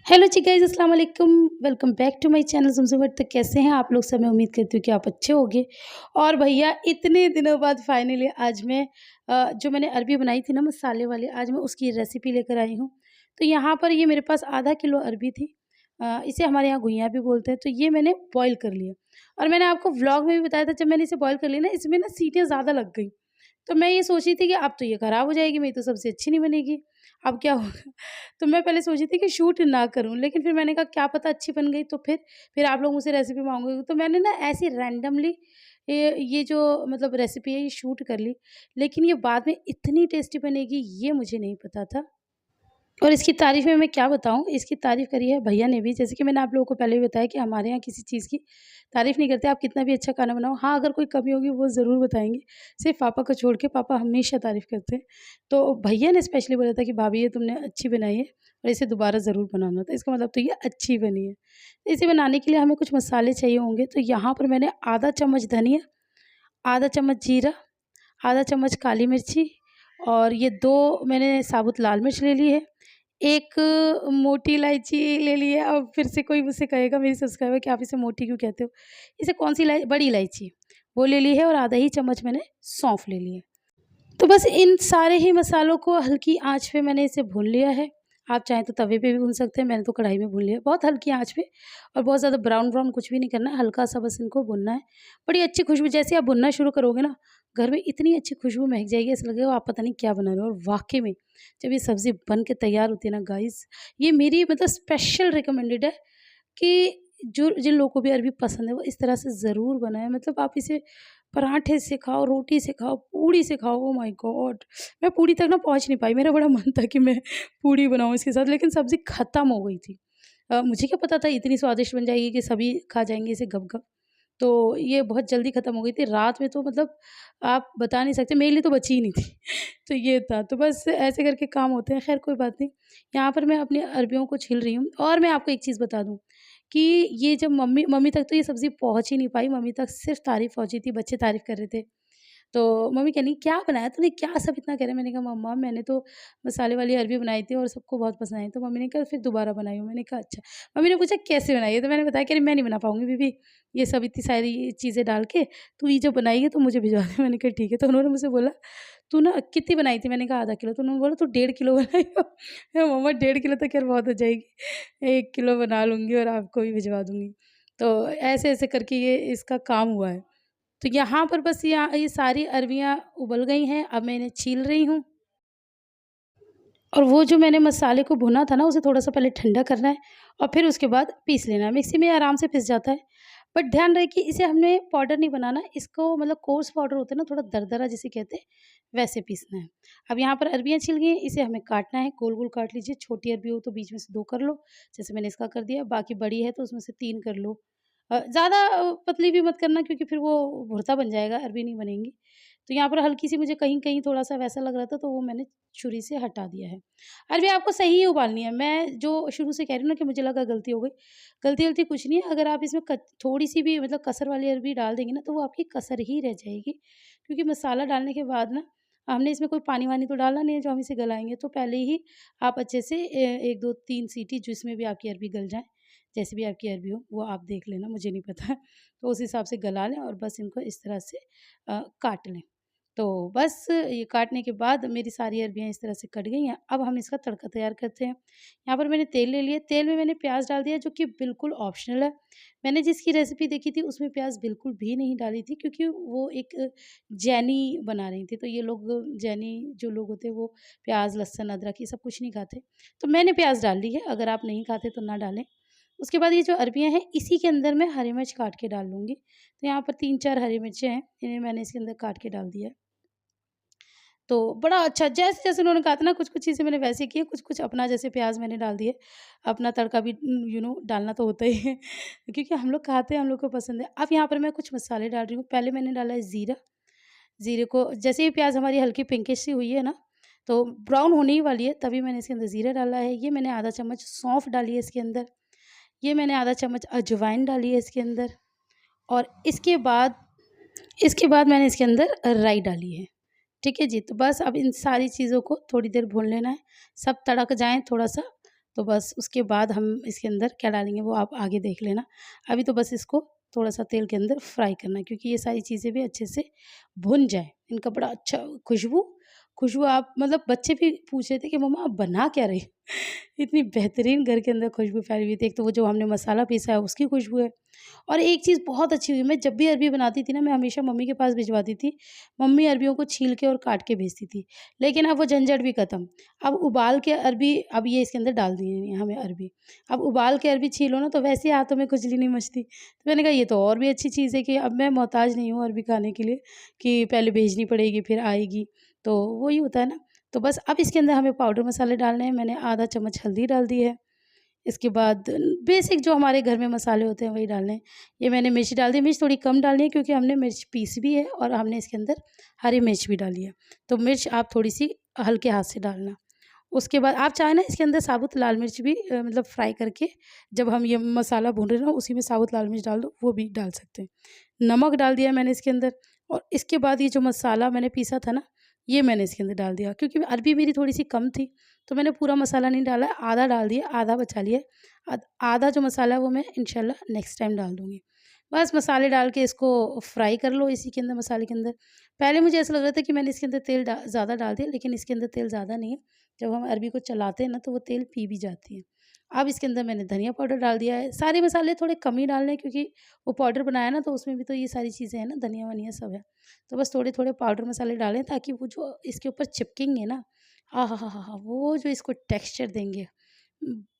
Hello जी guys, अस्सलाम वालेकुम। Welcome back to my channel Zumzum. तो कैसे हैं आप लोग सब? मैं उम्मीद करती हूँ कि आप अच्छे होंगे। और भैया इतने दिनों बाद फाइनली आज मैं जो मैंने अरबी बनाई थी ना मसाले वाली, आज मैं उसकी रेसिपी लेकर आई हूँ। तो यहाँ पर ये मेरे पास आधा किलो अरबी थी। इसे हमारे यहाँ घुइयाँ भी बोलते हैं। तो ये मैंने बॉयल कर लिया और मैंने आपको व्लॉग में भी बताया था, जब मैंने इसे बॉयल कर लिया ना, इसमें ना सीटियाँ ज़्यादा लग गई। तो मैं ये सोच रही थी कि अब तो ये खराब हो जाएगी, मेरी तो सब्ज़ी अच्छी नहीं बनेगी, अब क्या होगा? तो मैं पहले सोची थी कि शूट ना करूँ, लेकिन फिर मैंने कहा क्या पता अच्छी बन गई तो फिर आप लोग मुझसे रेसिपी माँगोगे, तो मैंने ना ऐसे रैंडमली ये जो मतलब रेसिपी है ये शूट कर ली। लेकिन ये बाद में इतनी टेस्टी बनेगी ये मुझे नहीं पता था। और इसकी तारीफ़ में मैं क्या बताऊँ, इसकी तारीफ़ करी है भैया ने भी। जैसे कि मैंने आप लोगों को पहले भी बताया कि हमारे यहाँ किसी चीज़ की तारीफ़ नहीं करते, आप कितना भी अच्छा खाना बनाओ। हाँ, अगर कोई कमी होगी वो ज़रूर बताएँगे, सिर्फ़ पापा को छोड़ के। पापा हमेशा तारीफ़ करते हैं। तो भैया ने स्पेशली बोला था कि भाभी ये तुमने अच्छी बनाई है और इसे दोबारा ज़रूर बनाना। तो इसका मतलब तो ये अच्छी बनी है। तो इसे बनाने के लिए हमें कुछ मसाले चाहिए होंगे, तो यहाँ पर मैंने आधा चम्मच धनिया, आधा चम्मच जीरा, आधा चम्मच काली मिर्ची और ये 2 मैंने साबुत लाल मिर्च ले ली है। एक मोटी इलायची ले ली है। अब फिर से कोई मुझसे कहेगा मेरी सब्सक्राइबर कि आप इसे मोटी क्यों कहते हो? इसे कौन-सी बड़ी इलायची, वो ले ली है और आधा ही चम्मच मैंने सौंफ ले ली है। तो बस इन सारे ही मसालों को हल्की आँच पे मैंने इसे भून लिया है। आप चाहें तो तवे पे भी भून सकते हैं, मैंने तो कढ़ाई में भून लिया है, बहुत हल्की आँच पे। और बहुत ज़्यादा ब्राउन-ब्राउन कुछ भी नहीं करना है, हल्का-सा बस इनको भुनना है। बड़ी अच्छी खुशबू, जैसे आप भुनना शुरू करोगे ना, घर में इतनी अच्छी खुशबू महक जाएगी, ऐसा लगेगा आप पता नहीं क्या बना रहे हो। और वाक़ई में जब ये सब्ज़ी बन के तैयार होती है ना गाइज़, ये मेरी मतलब स्पेशल रिकमेंडेड है कि जो जिन लोगों को भी अरबी पसंद है वो इस तरह से ज़रूर बनाएँ। मतलब आप इसे पराठे से खाओ, रोटी से खाओ, पूड़ी से खाओ, ओह माय गॉड! मैं पूड़ी तक ना पहुँच नहीं पाई, मेरा बड़ा मन था कि मैं पूड़ी बनाऊँ इसके साथ, लेकिन सब्ज़ी ख़त्म हो गई थी। मुझे क्या पता था इतनी स्वादिष्ट बन जाएगी कि सभी खा जाएँगे इसे गप-गप। तो ये बहुत जल्दी ख़त्म हो गई थी। रात में तो मतलब आप बता नहीं सकते, मेरे लिए तो बची ही नहीं थी। तो ये था, तो बस ऐसे करके काम होते हैं। ख़ैर कोई बात नहीं। यहाँ पर मैं अपनी अरबियों को छील रही हूँ और मैं आपको एक चीज़ बता दूँ कि ये जब मम्मी मम्मी तक तो ये सब्ज़ी पहुँच ही नहीं पाई, मम्मी तक सिर्फ़ तारीफ़ पहुँची थी, बच्चे तारीफ़ कर रहे थे। तो मम्मी कह रही, "क्या बनाया तूने? क्या सब इतना कह रहे हैं?" मैंने कहा, "मम्मा मैंने तो मसाले वाली अरबी बनाई थी और सबको बहुत पसंद आई।" तो मम्मी ने कहा, "फिर दोबारा बनाई हो?" मैंने कहा, "अच्छा।" मम्मी ने पूछा, "कैसे बनाई है?" तो मैंने बताया, कह रही, "मैं नहीं बना पाऊँगी बीबी, ये सब इतनी सारी चीज़ें डाल के, तू ये जो बनाई है तो मुझे भिजवा दे।" मैंने कहा, "ठीक है।" तो उन्होंने मुझसे बोला, "तू ना कितनी बनाई थी?" मैंने कहा, "आधा किलो।" तो उन्होंने बोला, "तू 1.5 किलो बनाई हो?" मैं, "मम्मा 1.5 किलो तो ख़ैर बहुत हो जाएगी, 1 किलो बना लूँगी और आपको भी भिजवा दूँगी।" तो ऐसे-ऐसे करके ये इसका काम हुआ है। तो यहाँ पर बस ये सारी अरबियाँ उबल गई हैं, अब मैं इन्हें छील रही हूँ। और वो जो मैंने मसाले को भुना था ना, उसे थोड़ा-सा पहले ठंडा करना है और फिर उसके बाद पीस लेना है। मिक्सी में आराम से पिस जाता है, बट ध्यान रहे कि इसे हमने पाउडर नहीं बनाना, इसको मतलब कोर्स पाउडर होता है ना, थोड़ा दरदरा जिसे कहते हैं, वैसे पीसना है। अब यहाँ पर अरबियाँ छिल गई हैं, इसे हमें काटना है, गोल-गोल काट लीजिए। छोटी अरबी हो तो बीच में से 2 कर लो, जैसे मैंने इसका कर दिया। बाकी बड़ी है तो उसमें से 3 कर लो। ज़्यादा पतली भी मत करना, क्योंकि फिर वो भुर्ता बन जाएगा, अरबी नहीं बनेंगी। तो यहाँ पर हल्की-सी मुझे कहीं-कहीं थोड़ा-सा वैसा लग रहा था, तो वो मैंने छुरी से हटा दिया है। अरबी आपको सही ही उबालनी है। मैं जो शुरू से कह रही हूँ ना कि मुझे लगा गलती हो गई, गलती-वलती कुछ नहीं है। अगर आप इसमें थोड़ी-सी भी मतलब कसर वाली अरबी डाल देंगी ना, तो वो आपकी कसर ही रह जाएगी। क्योंकि मसाला डालने के बाद ना, हमने इसमें कोई पानी-वानी तो डाला नहीं है जो हम इसे गलाएँगे। तो पहले ही आप अच्छे से 1, 2, 3 सीटी जिसमें भी आपकी अरबी गल जाए, जैसे भी आपकी अरबी हो, वो आप देख लेना, मुझे नहीं पता। तो उस हिसाब से गला लें और बस इनको इस तरह से काट लें। तो बस ये काटने के बाद मेरी सारी अरबियाँ इस तरह से कट गई हैं। अब हम इसका तड़का तैयार करते हैं। यहाँ पर मैंने तेल ले लिया, तेल में मैंने प्याज़ डाल दिया, जो कि बिल्कुल ऑप्शनल है। मैंने जिसकी रेसिपी देखी थी उसमें प्याज़ बिल्कुल भी नहीं डाली थी, क्योंकि वो एक जैनी बना रही थी। तो ये लोग जैनी जो लोग होते हैं वो प्याज़, लहसुन, अदरक ये सब कुछ नहीं खाते। तो मैंने प्याज़ डाल दी है, अगर आप नहीं खाते तो ना डालें। उसके बाद ये जो अरबियाँ हैं इसी के अंदर मैं हरी मिर्च काट के डाल लूँगी। तो यहाँ पर 3-4 हरी मिर्चें हैं, इन्हें मैंने इसके अंदर काट के डाल दिया है। तो बड़ा अच्छा, जैसे-जैसे उन्होंने कहा था ना, कुछ-कुछ चीज़ें मैंने वैसे की है, कुछ-कुछ अपना, जैसे प्याज़ मैंने डाल दिए। अपना तड़का भी डालना तो होता ही है क्योंकि हम लोग खाते हैं, हम लोग को पसंद है। अब यहाँ पर मैं कुछ मसाले डाल रही हूँ। पहले मैंने डाला है ज़ीरा। ज़ीरे को जैसे ही प्याज़ हमारी हल्की पिंकिश सी हुई है ना, तो ब्राउन होने ही वाली है, तभी मैंने इसके अंदर ज़ीरा डाला है। ये मैंने आधा चम्मच सौंफ डाली है इसके अंदर। ये मैंने आधा चम्मच अजवाइन डाली है इसके अंदर। और इसके बाद मैंने इसके अंदर राई डाली है। ठीक है जी? तो बस अब इन सारी चीज़ों को थोड़ी देर भून लेना है, सब तड़क जाएँ थोड़ा-सा, तो बस उसके बाद हम इसके अंदर क्या डालेंगे वो आप आगे देख लेना। अभी तो बस इसको थोड़ा-सा तेल के अंदर फ्राई करना है, क्योंकि ये सारी चीज़ें भी अच्छे से भुन जाएँ। इनका बड़ा अच्छा खुशबू खुशबू आप मतलब बच्चे भी पूछ रहे थे कि मम्मा आप बना क्या रही हो? इतनी बेहतरीन घर के अंदर खुशबू फैली हुई थी। एक तो वो जो हमने मसाला पीसा है उसकी खुशबू है, और एक चीज़ बहुत अच्छी हुई, मैं जब भी अरबी बनाती थी ना, मैं हमेशा मम्मी के पास भिजवाती थी। मम्मी अरबियों को छील के और काट के भेजती थी। लेकिन अब वो झंझट भी खत्म। अब उबाल के अरबी, अब ये इसके अंदर डाल दिए हैं हमें अरबी। अब उबाल के अरबी छीलो ना तो वैसे ही हाथों में खुजली नहीं मचती। तो मैंने कहा ये तो और भी अच्छी चीज़ है कि अब मैं मोहताज नहीं हूँ अरबी खाने के लिए कि पहले भेजनी पड़ेगी फिर आएगी। तो वही होता है ना। तो बस अब इसके अंदर हमें पाउडर मसाले डालने हैं। मैंने आधा चम्मच हल्दी डाल दी है। इसके बाद बेसिक जो हमारे घर में मसाले होते हैं वही डालने हैं। ये मैंने मिर्च डाल दी, मिर्च थोड़ी कम डालनी है क्योंकि हमने मिर्च पीसी भी है और हमने इसके अंदर हरी मिर्च भी डाली है। तो मिर्च आप थोड़ी-सी हल्के हाथ से डालना। उसके बाद आप चाहें ना इसके अंदर साबुत लाल मिर्च भी मतलब फ्राई करके जब हम ये मसाला भून रहे हैं ना उसी में साबुत लाल मिर्च डाल दो, वो भी डाल सकते हैं। नमक डाल दिया मैंने इसके अंदर, और इसके बाद ये जो मसाला मैंने पीसा था ना, ये मैंने इसके अंदर डाल दिया क्योंकि अरबी मेरी थोड़ी-सी कम थी, तो मैंने पूरा मसाला नहीं डाला है, आधा डाल दिया, आधा बचा लिया है। आधा जो मसाला है वो मैं इंशाल्लाह नेक्स्ट टाइम डाल दूँगी। बस मसाले डाल के इसको फ्राई कर लो इसी के अंदर, मसाले के अंदर। पहले मुझे ऐसा लग रहा था कि मैंने इसके अंदर तेल ज़्यादा डाल दिया, लेकिन इसके अंदर तेल ज़्यादा नहीं है। जब हम अरबी को चलाते हैं ना तो वो तेल पी भी जाती है। अब इसके अंदर मैंने धनिया पाउडर डाल दिया है। सारे मसाले थोड़े कम ही डालने हैं क्योंकि वो पाउडर बनाया ना तो उसमें भी तो ये सारी चीज़ें हैं ना, धनिया-वनिया सब है। तो बस थोड़े-थोड़े पाउडर मसाले डालें ताकि वो जो इसके ऊपर चिपकेंगे ना, आहाहाहा! वो जो इसको टेक्सचर देंगे,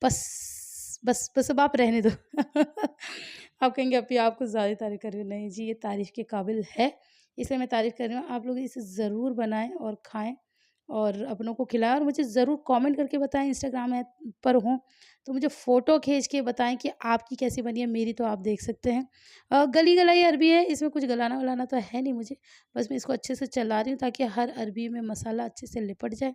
बस अब आप रहने दो। आप कहेंगे अभी आप कुछ ज़्यादा ही तारीफ़ कर रही हो। नहीं जी, ये तारीफ़ के काबिल है, इसलिए मैं तारीफ़ कर रही हूँ। आप लोग इसे ज़रूर बनाएँ और खाएँ और अपनों को खिलाएँ, और मुझे ज़रूर कमेंट करके बताएँ। इंस्टाग्राम ऐप पर हूँ, तो मुझे फ़ोटो खींच के बताएँ कि आपकी कैसी बनी है, मेरी तो आप देख सकते हैं। गली-गलाई अरबी है, इसमें कुछ गलाना-वलाना तो है नहीं मुझे, बस मैं इसको अच्छे से चला रही हूँ ताकि हर अरबी में मसाला अच्छे से लिपट जाए।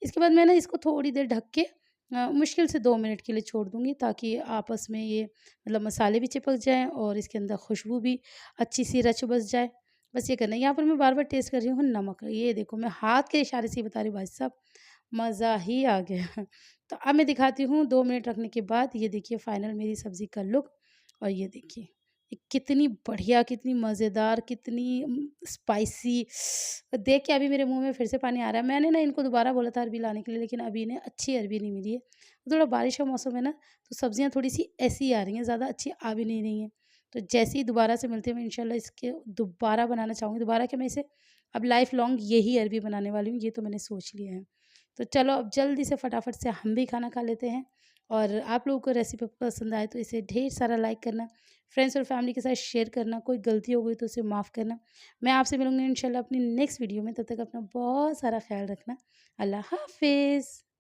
इसके बाद मैं ना इसको थोड़ी देर ढक के मुश्किल से 2 मिनट के लिए छोड़ दूँगी ताकि आपस में ये मतलब मसाले भी चिपक जाएँ और इसके अंदर खुशबू भी अच्छी सी रच बस जाए। बस ये करना है। यहाँ पर मैं बार-बार टेस्ट कर रही हूँ नमक। ये देखो मैं हाथ के इशारे से ही बता रही हूँ भाई साहब, मज़ा ही आ गया। तो अब मैं दिखाती हूँ 2 मिनट रखने के बाद, ये देखिए फाइनल मेरी सब्ज़ी का लुक, और ये देखिए ये कितनी बढ़िया, कितनी मज़ेदार, कितनी स्पाइसी। देख के अभी मेरे मुँह में फिर से पानी आ रहा है। मैंने ना इनको दोबारा बोला था अरबी लाने के लिए, लेकिन अभी इन्हें अच्छी अरबी नहीं मिली है। थोड़ा बारिश का मौसम है ना, तो सब्ज़ियाँ थोड़ी-सी ऐसी ही आ रही हैं, ज़्यादा अच्छी आ भी नहीं रही हैं। तो जैसे ही दोबारा से मिलते हैं, मैं इंशाल्लाह इसके दोबारा बनाना चाहूँगी। दोबारा क्या, मैं इसे अब लाइफ़ लॉन्ग यही अरबी बनाने वाली हूँ, ये तो मैंने सोच लिया है। तो चलो अब जल्दी से फटाफट से हम भी खाना खा लेते हैं, और आप लोगों को रेसिपी पसंद आए तो इसे ढेर सारा लाइक करना, फ्रेंड्स और फैमिली के साथ शेयर करना, कोई गलती हो गई तो उसे माफ़ करना। मैं आपसे मिलूँगी इंशाल्लाह अपनी नेक्स्ट वीडियो में, तब तक अपना बहुत सारा ख़्याल रखना। अल्लाह हाफ़िज़।